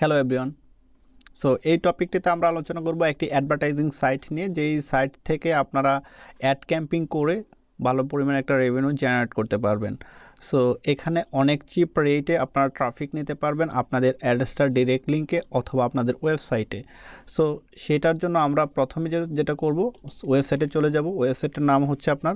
Hello everyone. So এই টপিকটিতে আমরা আলোচনা করব একটি অ্যাডভার্টাইজিং সাইট নিয়ে, যেই সাইট থেকে আপনারা অ্যাড ক্যাম্পিং করে ভালো পরিমাণে একটা রেভিনিউ জেনারেট করতে পারবেন। সো এখানে অনেক চিপ রেটে আপনারা ট্রাফিক নিতে পারবেন আপনাদের অ্যাডসটার ডিরেক্ট লিঙ্কে অথবা আপনাদের ওয়েবসাইটে। সো সেটার জন্য আমরা প্রথমে যেটা করব, ওয়েবসাইটে চলে যাব। ওয়েবসাইটের নাম হচ্ছে আপনার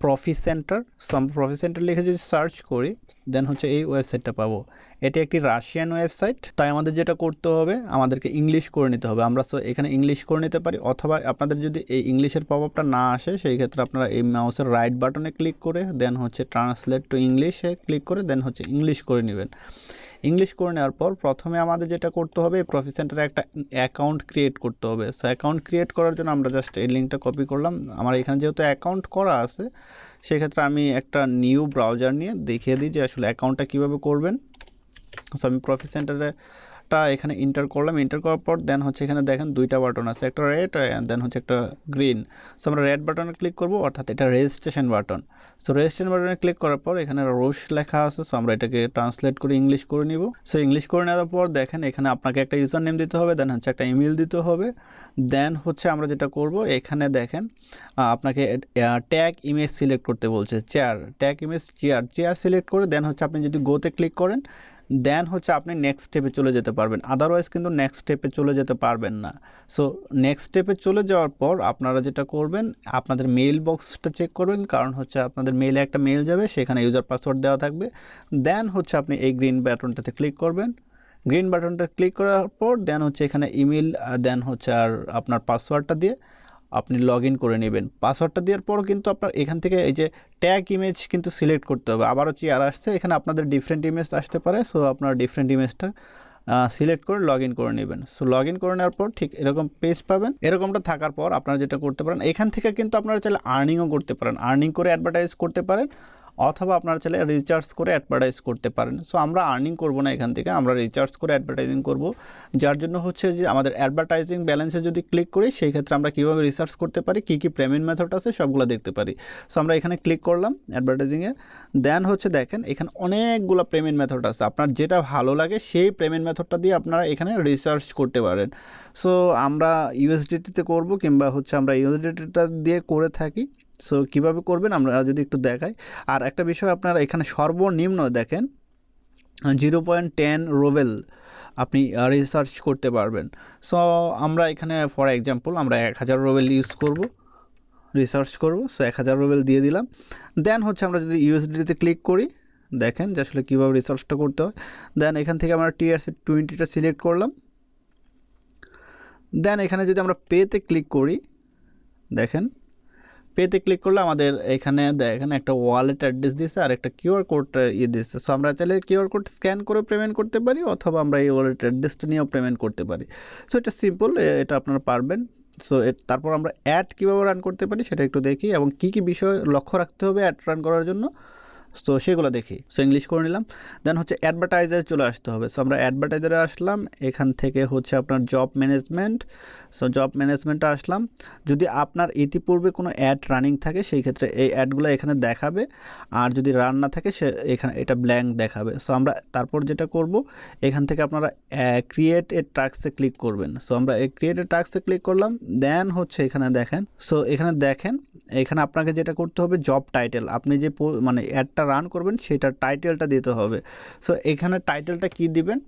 প্রফি সেন্টার। সো আমরা প্রফি সেন্টার লিখে যদি সার্চ করি, দেন হচ্ছে এই ওয়েবসাইটটা পাবো। এটি একটি রাশিয়ান ওয়েবসাইট, তাই আমাদের যেটা করতে হবে, আমাদেরকে ইংলিশ করে নিতে হবে। আমরা সো এখানে ইংলিশ করে নিতে পারি, অথবা আপনাদের যদি এই ইংলিশের পপআপটা না আসে, সেই ক্ষেত্রে আপনারা এই মাউসের রাইট বাটনে ক্লিক করে দেন হচ্ছে ট্রান্সলেট টু ইংলিশে ক্লিক করে দেন হচ্ছে ইংলিশ করে নেবেন। ইংলিশ করে নেওয়ার পর প্রথমে আমাদের যেটা করতে হবে, প্রফি সেন্টারে একটা অ্যাকাউন্ট ক্রিয়েট করতে হবে। সো অ্যাকাউন্ট ক্রিয়েট করার জন্য আমরা জাস্ট এই লিঙ্কটা কপি করলাম। আমার এখানে যেহেতু অ্যাকাউন্ট করা আছে, সেক্ষেত্রে আমি একটা নিউ ব্রাউজার নিয়ে দেখিয়ে দিই যে আসলে অ্যাকাউন্টটা কীভাবে করবেন। সো আমি প্রফি সেন্টারেটা এখানে ইন্টার করলাম। ইন্টার করার পর দেন হচ্ছে এখানে দেখেন দুইটা বাটন আছে, একটা রেড দেন হচ্ছে একটা গ্রিন। সো আমরা রেড বাটনে ক্লিক করব, অর্থাৎ এটা রেজিস্ট্রেশন বাটন। সো রেজিস্ট্রেশন বাটনে ক্লিক করার পর এখানে রোশ লেখা আছে। সো আমরা এটাকে ট্রান্সলেট করে ইংলিশ করে নিব। সো ইংলিশ করে নেওয়ার পর দেখেন এখানে আপনাকে একটা ইউজার নেম দিতে হবে, দেন হচ্ছে একটা ইমেল দিতে হবে। দেন হচ্ছে আমরা যেটা করব, এখানে দেখেন আপনাকে ট্যাগ ইমেজ সিলেক্ট করতে বলছে, chair tag image chair select করে দেন হচ্ছে আপনি যদি গোতে ক্লিক করেন, দেন হচ্ছে আপনি নেক্সট স্টেপে চলে যেতে পারবেন। আদারওয়াইজ কিন্তু নেক্সট স্টেপে চলে যেতে পারবেন না। সো নেক্সট স্টেপে চলে যাওয়ার পর আপনারা যেটা করবেন, আপনাদের মেইল বক্সটা চেক করবেন, কারণ হচ্ছে আপনাদের মেইলে একটা মেইল যাবে, সেখানে ইউজার পাসওয়ার্ড দেওয়া থাকবে। দেন হচ্ছে আপনি এই গ্রিন বাটনটাতে ক্লিক করবেন। গ্রিন বাটনটা ক্লিক করার পর দেন হচ্ছে এখানে ইমেল, দেন হচ্ছে আর আপনার পাসওয়ার্ডটা দিয়ে আপনি লগ ইন করে নেবেন। পাসওয়ার্ডটা দেওয়ার পর কিন্তু আপনার এখান থেকে এই যে ট্যাগ ইমেজ কিন্তু সিলেক্ট করতে হবে। আবারও চেয়ার আসছে, এখানে আপনাদের ডিফারেন্ট ইমেজ আসতে পারে। সো আপনার ডিফারেন্ট ইমেজটা সিলেক্ট করে লগ ইন করে নেবেন। সো লগ ইন করে নেওয়ার পর ঠিক এরকম পেজ পাবেন। এরকমটা থাকার পর আপনারা যেটা করতে পারেন, এখান থেকে কিন্তু আপনারা চাইলে আর্নিংও করতে পারেন, আর্নিং করে অ্যাডভার্টাইজ করতে পারেন, অথবা আপনারা চাইলে রিচার্জ করে অ্যাডভার্টাইজ করতে পারেন। সো আমরা আর্নিং করব না এখান থেকে, আমরা রিচার্জ করে অ্যাডভার্টাইজিং করব। যার জন্য হচ্ছে যে আমাদের অ্যাডভার্টাইজিং ব্যালেন্সে যদি ক্লিক করি, সেই ক্ষেত্রে আমরা কীভাবে রিসার্চ করতে পারি, কী কী পেমেন্ট মেথড আছে সবগুলো দেখতে পারি। সো আমরা এখানে ক্লিক করলাম অ্যাডভার্টাইজিংয়ে। দেন হচ্ছে দেখেন এখানে অনেকগুলো পেমেন্ট মেথড আছে, আপনার যেটা ভালো লাগে সেই পেমেন্ট মেথডটা দিয়ে আপনারা এখানে রিসার্চ করতে পারেন। সো আমরা ইউএসডিটিতে করব, কিংবা হচ্ছে আমরা ইউএসডিটিটা দিয়ে করে থাকি। সো কীভাবে করবেন আমরা যদি একটু দেখাই। আর একটা বিষয়, আপনারা এখানে সর্বনিম্ন দেখেন 0.10 রুবেল আপনি রিসার্চ করতে পারবেন। সো আমরা এখানে ফর এক্সাম্পল আমরা 1000 রুবেল ইউজ করব, রিসার্চ করব। সো 1000 রুবেল দিয়ে দিলাম। দেন হচ্ছে আমরা যদি ইউএসডিতে ক্লিক করি, দেখেন যে আসলে কীভাবে রিসার্চটা করতে হয়। দেন এখান থেকে আমরা TRC20টা সিলেক্ট করলাম। দেন এখানে যদি আমরা পেতে ক্লিক করি, দেখেন পেতে ক্লিক করলে আমাদের এখানে দেখেন একটা ওয়ালেট অ্যাড্রেস দিয়েছে আর একটা কিউআর কোডটা দিয়েছে। সো আমরা চাইলে কিউআর কোড স্ক্যান করে পেমেন্ট করতে পারি, অথবা আমরা এই ওয়ালেট অ্যাড্রেসটা নিয়েও পেমেন্ট করতে পারি। সো এটা সিম্পল, এটা আপনারা পারবেন। সো তারপর আমরা অ্যাড কীভাবে রান করতে পারি সেটা একটু দেখি, এবং কী কী বিষয় লক্ষ্য রাখতে হবে অ্যাড রান করার জন্য, সো সেগুলো দেখি। সো ইংলিশ করে নিলাম। দেন হচ্ছে অ্যাডভার্টাইজারে চলে আসতে হবে। সো আমরা অ্যাডভার্টাইজারে আসলাম, এখান থেকে হচ্ছে আপনার জব ম্যানেজমেন্ট। সো জব ম্যানেজমেন্টে আসলাম। যদি আপনার ইতিপূর্বে কোনো অ্যাড রানিং থাকে, সেই ক্ষেত্রে এই অ্যাডগুলো এখানে দেখাবে, আর যদি রান না থাকে সে এখানে এটা ব্ল্যাঙ্ক দেখাবে। সো আমরা তারপর যেটা করব, এখান থেকে আপনারা ক্রিয়েট এ টাস্কে ক্লিক করবেন। সো আমরা এই ক্রিয়েট এ টাস্কে ক্লিক করলাম। দেন হচ্ছে এখানে দেখেন, সো এখানে দেখেন এখানে আপনাকে যেটা করতে হবে, জব টাইটেল, আপনি যে মানে অ্যাডটা রান করবেন সেটার টাইটেলটা দিতে হবে। সো এখানে টাইটেলটা কি দিবেন,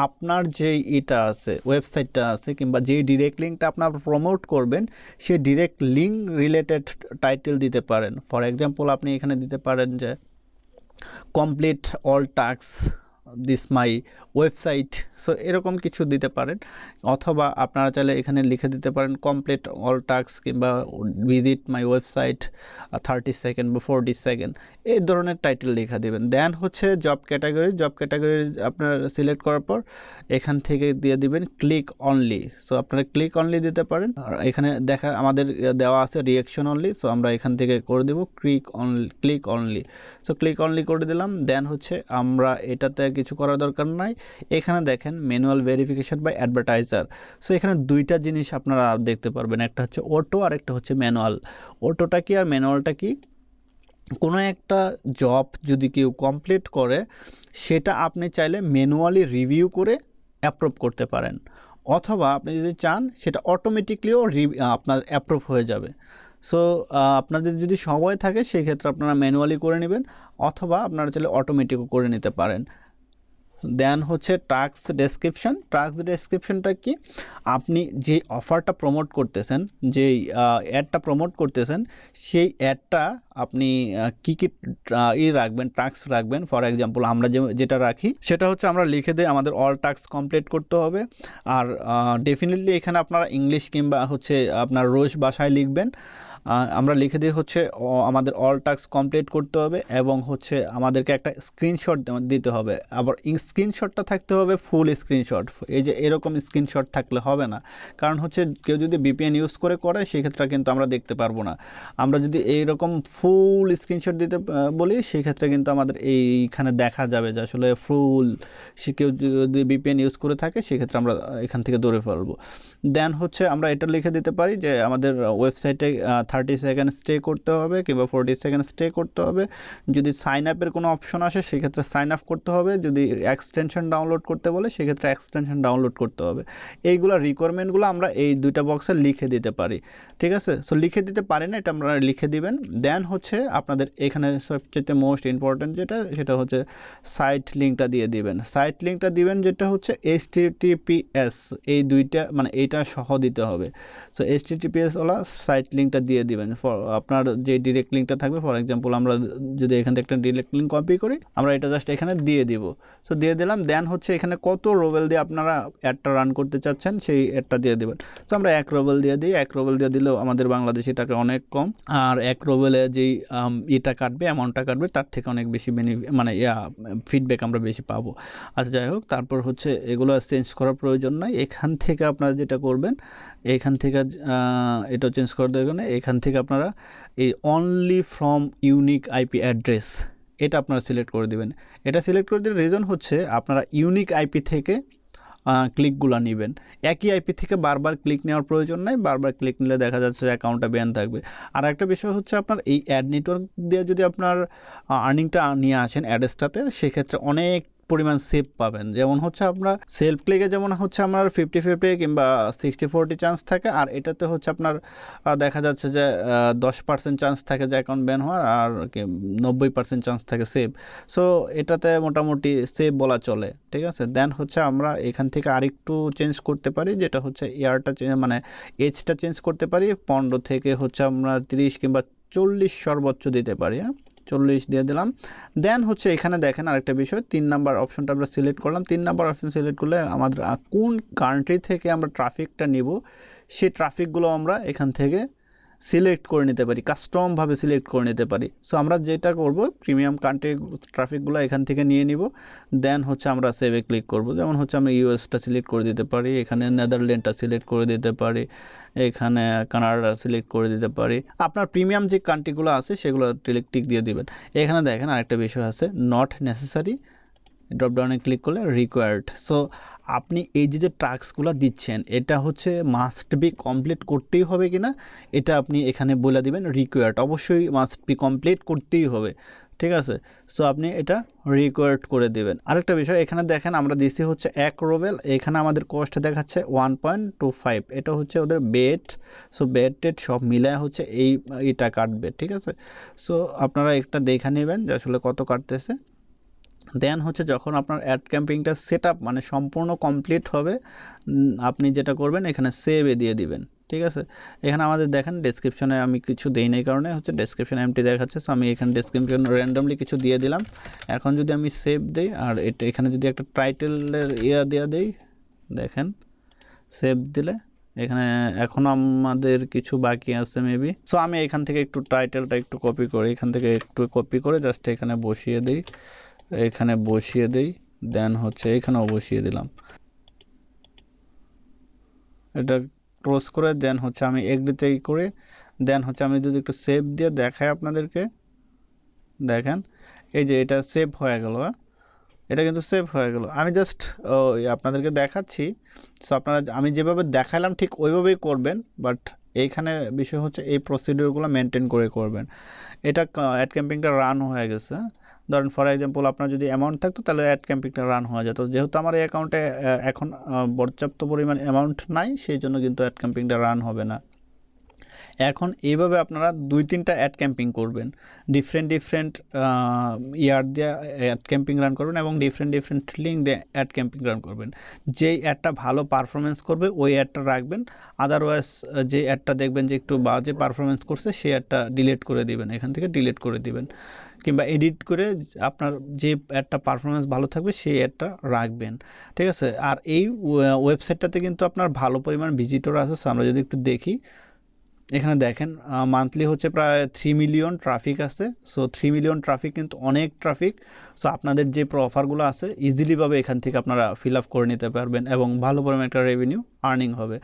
আপনার যেই এটা আছে, ওয়েবসাইটটা আছে, কিংবা যেই ডিরেক্ট লিঙ্কটা আপনার প্রমোট করবেন, সেই ডিরেক্ট লিঙ্ক রিলেটেড টাইটেল দিতে পারেন। ফর এক্সাম্পল আপনি এখানে দিতে পারেন যে complete all task this my website. So এরকম কিছু দিতে পারেন, অথবা আপনারা চাইলে এখানে লিখে দিতে পারেন কমপ্লিট অল টাস্ক, কিংবা ভিজিট মাই ওয়েবসাইট 30 সেকেন্ড বা 40 সেকেন্ড, এই ধরনের টাইটেল লেখা দেবেন। দেন হচ্ছে জব ক্যাটাগরি আপনার সিলেক্ট করার পর এখান থেকে দিয়ে দিবেন ক্লিক অনলি। সো আপনারা ক্লিক অনলি দিতে পারেন। আর এখানে আমাদের দেওয়া আছে রিয়াকশন অনলি। সো আমরা এখান থেকে করে দেব click only. So click only করে দিলাম। দেন হচ্ছে আমরা এটাতে কিছু করার দরকার নাই। এখানে দেখেন manual verification by advertiser. So এখানে দুইটা জিনিস আপনারা দেখতে পারবেন, একটা হচ্ছে অটো আর একটা হচ্ছে ম্যানুয়াল। অটোটা কি আর ম্যানুয়ালটা কি, কোনো একটা জব যদি কেউ কমপ্লিট করে সেটা আপনি চাইলে ম্যানুয়ালি রিভিউ করে অ্যাপ্রুভ করতে পারেন, অথবা আপনি যদি চান সেটা অটোমেটিকলিও আপনার অ্যাপ্রুভ হয়ে যাবে। সো আপনাদের যদি সময় থাকে সেই ক্ষেত্রে আপনারা ম্যানুয়ালি করে নেবেন, অথবা আপনারা চাইলে অটোমেটিকও করে নিতে পারেন। দেন হচ্ছে টাস্ক ডেসক্রিপশনটা কি, আপনি যে অফারটা প্রমোট করতেছেন, যেই অ্যাডটা প্রমোট করতেছেন, সেই অ্যাডটা আপনি কী কী রাখবেন, টাস্ক রাখবেন। ফর এক্সাম্পল আমরা যেটা রাখি সেটা হচ্ছে আমরা লিখে দিই আমাদের অল টাস্ক কমপ্লিট করতে হবে। আর ডেফিনেটলি এখানে আপনারা ইংলিশ কিংবা হচ্ছে আপনার রোজ ভাষায় লিখবেন। আমরা লিখে দিয়ে হচ্ছে আমাদের অল টাস্ক কমপ্লিট করতে হবে, এবং হচ্ছে আমাদেরকে একটা স্ক্রিনশট দিতে হবে। আবার স্ক্রিনশটটা থাকতে হবে ফুল স্ক্রিনশট। এই যে এরকম স্ক্রিনশট থাকলে হবে না, কারণ হচ্ছে কেউ যদি VPN ইউজ করে সেক্ষেত্রে কিন্তু আমরা দেখতে পারবো না। আমরা যদি এইরকম ফুল স্ক্রিনশট দিতে বলি সেক্ষেত্রে কিন্তু আমাদের এইখানে দেখা যাবে যে আসলে ফুল, কেউ যদি VPN ইউজ করে থাকে সেক্ষেত্রে আমরা এখান থেকে দৌড়ে ফেলবো। দেন হচ্ছে আমরা এটা লিখে দিতে পারি যে আমাদের ওয়েবসাইটে 30 সেকেন্ড স্টে করতে হবে কিংবা 40 সেকেন্ড স্টে করতে হবে। যদি সাইন আপের কোনো অপশন আসে সেক্ষেত্রে সাইন আপ করতে হবে। যদি এক্সটেনশন ডাউনলোড করতে বলে সেক্ষেত্রে এক্সটেনশন ডাউনলোড করতে হবে। এইগুলো রিকোয়ারমেন্টগুলো আমরা এই দুইটা বক্সে লিখে দিতে পারি, ঠিক আছে। সো লিখে দিতে পারি না, এটা আপনারা লিখে দিবেন। দেন হচ্ছে আপনাদের এখানে সবচেয়ে মোস্ট ইম্পর্ট্যান্ট যেটা হচ্ছে সাইট লিঙ্কটা দিয়ে দিবেন। সাইট লিঙ্কটা দিবেন যেটা হচ্ছে HTTPS, এই দুইটা মানে এইটা সহ দিতে হবে। সো HTTPS ওলা সাইট লিঙ্কটা দিয়ে দিবেন। আপনার যে ডিরেক্ট লিঙ্কটা থাকবে, ফর এক্সাম্পল আমরা যদি এখান থেকে একটা ডিরেক্ট লিঙ্ক কপি করি, আমরা এটা জাস্ট এখানে দিয়ে দিব। সো দিয়ে দিলাম। দেন হচ্ছে এখানে কত রোবেল দিয়ে আপনারা অ্যাডটা রান করতে চাচ্ছেন সেই অ্যাডটা দিয়ে দেবেন। সো আমরা 1 রোবেল দিয়ে দিই। 1 রোবেল দিয়ে দিলেও আমাদের বাংলাদেশি টাকা অনেক কম, আর 1 রোবেলে যেই এটা কাটবে, অ্যামাউন্টটা কাটবে, তার থেকে অনেক বেশি মানে ফিডব্যাক আমরা বেশি পাবো। আচ্ছা যাই হোক, তারপর হচ্ছে এগুলো চেঞ্জ করার প্রয়োজন নাই। এখান থেকে আপনারা যেটা করবেন, এখান থেকে এটা চেঞ্জ করার দরকার নেই। এখান থেকে আপনারা এই only from unique IP address এটা আপনারা সিলেক্ট করে দেবেন। এটা সিলেক্ট করে দেওয়ার রিজন হচ্ছে আপনারা ইউনিক IP থেকে ক্লিকগুলো নেবেন। একই IP থেকে বারবার ক্লিক নেওয়ার প্রয়োজন নাই। বারবার ক্লিক নিলে দেখা যাচ্ছে অ্যাকাউন্টটা ব্যান থাকবে। আর একটা বিষয় হচ্ছে আপনার এই অ্যাড নেটওয়ার্ক দিয়ে যদি আপনার আর্নিংটা নিয়ে আসেন অ্যাড্রেসটাতে, সেক্ষেত্রে অনেক পরিমাণ সেভ পাবেন। যেমন হচ্ছে আপনার সেলফ ক্লিকে যেমন হচ্ছে আপনার 50-50 কিংবা 60-40 চান্স থাকে, আর এটাতে হচ্ছে আপনার দেখা যাচ্ছে যে 10% চান্স থাকে যে অ্যাকাউন্ট ব্যান হওয়ার, আর 90% চান্স থাকে সেভ। সো এটাতে মোটামুটি সেভ বলা চলে, ঠিক আছে। দেন হচ্ছে আমরা এখান থেকে আরেকটু চেঞ্জ করতে পারি, যেটা হচ্ছে মানে এজটা চেঞ্জ করতে পারি। 15 থেকে হচ্ছে আমরা 30 কিংবা 40 সর্বোচ্চ দিতে পারি। 40 দিয়ে দিলাম। দেন হচ্ছে এখানে দেখেন আরেকটা বিষয়, 3 নাম্বার অপশনটা আমরা সিলেক্ট করলাম। 3 নাম্বার অপশন সিলেক্ট করলে আমাদের কোন কান্ট্রি থেকে আমরা ট্রাফিকটা নিব সেই ট্রাফিকগুলো আমরা এখান থেকে সিলেক্ট করে নিতে পারি, কাস্টমভাবে সিলেক্ট করে নিতে পারি। সো আমরা যেটা করব, প্রিমিয়াম কান্ট্রি ট্রাফিকগুলো এখান থেকে নিয়ে নিব। দেন হচ্ছে আমরা সেভে ক্লিক করব। যেমন হচ্ছে আমরা US-টা সিলেক্ট করে দিতে পারি, এখানে নেদারল্যান্ডটা সিলেক্ট করে দিতে পারি, এখানে কানাডা সিলেক্ট করে দিতে পারি। আপনার প্রিমিয়াম যে কান্ট্রিগুলো আছে সেগুলো টিক দিয়ে দিবেন। এখানে দেখেন আরেকটা বিষয় আছে, নট নেসেসারি, ড্রপডাউনে ক্লিক করলে রিকোয়ার্ড। সো আপনি এই যে টাস্কগুলো দিচ্ছেন এটা হচ্ছে মাস্ট বি কমপ্লিট করতেই হবে কিনা এটা আপনি এখানে বলে দিবেন। রিকোয়ার্ড অবশ্যই মাস্ট বি কমপ্লিট করতেই হবে, ঠিক আছে। সো আপনি এটা রিকোয়ার্ড করে দেবেন। আরেকটা বিষয় এখানে দেখেন আমরা দিছি হচ্ছে 1 রোবেল, এখানে আমাদের কস্ট দেখাচ্ছে 1.25, এটা হচ্ছে ওদের বেট। সো বেট টেট সব মিলায় হচ্ছে এইটা কাটবে, ঠিক আছে। সো আপনারা একটা দেখে নেবেন যে আসলে কত কাটতেছে। দেন হচ্ছে যখন আপনার অ্যাড ক্যাম্পিংটা সেট আপ মানে সম্পূর্ণ কমপ্লিট হবে, আপনি যেটা করবেন এখানে সেভে দিয়ে দিবেন, ঠিক আছে। এখানে আমাদের দেখেন ডেসক্রিপশনে আমি কিছু দেই নাই কারণে হচ্ছে ডেসক্রিপশন এমটি দেখাচ্ছে। সো আমি এখানে ডেসক্রিপশন র্যান্ডমলি কিছু দিয়ে দিলাম। এখন যদি আমি সেভ দিই আর এটা এখানে যদি একটা টাইটেলের দেওয়া দেই, দেখেন সেভ দিলে এখানে এখন আমাদের কিছু বাকি আছে মেবি। সো আমি এখান থেকে একটু টাইটেলটা একটু কপি করি, এখান থেকে একটু কপি করে জাস্ট এখানে বসিয়ে দিই, এখানে বসিয়ে দিই। দেন হচ্ছে এখানেও বসিয়ে দিলাম, এটা ক্লোজ করে দেন হচ্ছে আমি এগ্রিতে করে দেন হচ্ছে আমি যদি একটু সেভ দিয়ে দেখাই আপনাদেরকে, দেখেন এই যে এটা সেভ হয়ে গেল। এটা কিন্তু সেভ হয়ে গেল। আমি জাস্ট আপনাদেরকে দেখাচ্ছি। সো আপনারা আমি যেভাবে দেখালাম ঠিক ওইভাবেই করবেন, বাট এইখানে বিষয় হচ্ছে এই প্রসিডিওরগুলো মেনটেন করে করবেন। এটা অ্যাড ক্যাম্পিংটা রান হয়ে গেছে, ধরেন ফর এক্সাম্পল আপনার যদি অ্যামাউন্ট থাকতো তাহলে অ্যাড ক্যাম্পিংটা রান হয়ে যেত। যেহেতু আমার এই অ্যাকাউন্টে এখন পর্যাপ্ত পরিমাণ অ্যামাউন্ট নাই, সেই জন্য কিন্তু অ্যাড ক্যাম্পিংটা রান হবে না। এখন এইভাবে আপনারা 2-3টা অ্যাড ক্যাম্পিং করবেন, ডিফারেন্ট ইয়ার দিয়ে অ্যাড ক্যাম্পিং রান করবেন এবং ডিফারেন্ট লিঙ্ক দিয়ে অ্যাড ক্যাম্পিং রান করবেন। যেই অ্যাডটা ভালো পারফরমেন্স করবে ওই অ্যাডটা রাখবেন, আদারওয়াইজ যে অ্যাডটা দেখবেন যে একটু বাজে পারফরমেন্স করছে সেই অ্যাডটা ডিলিট করে দিবেন, এখান থেকে ডিলিট করে দিবেন, কিংবা এডিট করে আপনার যে অ্যাডটা পারফরমেন্স ভালো থাকবে সেই অ্যাডটা রাখবেন। ঠিক আছে? আর এই ওয়েবসাইটটাতে কিন্তু আপনার ভালো পরিমাণ ভিজিটর আছে। সো আমরা যদি একটু দেখি, এখানে দেখেন মান্থলি হচ্ছে প্রায় 3 মিলিয়ন ট্রাফিক আছে। সো 3 মিলিয়ন ট্রাফিক কিন্তু অনেক ট্রাফিক। সো আপনাদের যে অফারগুলো আছে ইজিলিভাবে এখান থেকে আপনারা ফিল আপ করে নিতে পারবেন এবং ভালো পরিমাণ একটা রেভিনিউ আর্নিং হবে।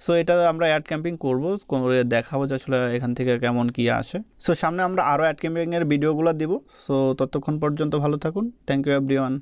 সো এটা আমরা অ্যাড ক্যাম্পিং করবো, করে দেখাবো যে আসলে এখান থেকে কেমন কী আসে। সো সামনে আমরা আরও অ্যাড ক্যাম্পিংয়ের ভিডিওগুলো দিব। সো ততক্ষণ পর্যন্ত ভালো থাকুন। Thank you everyone.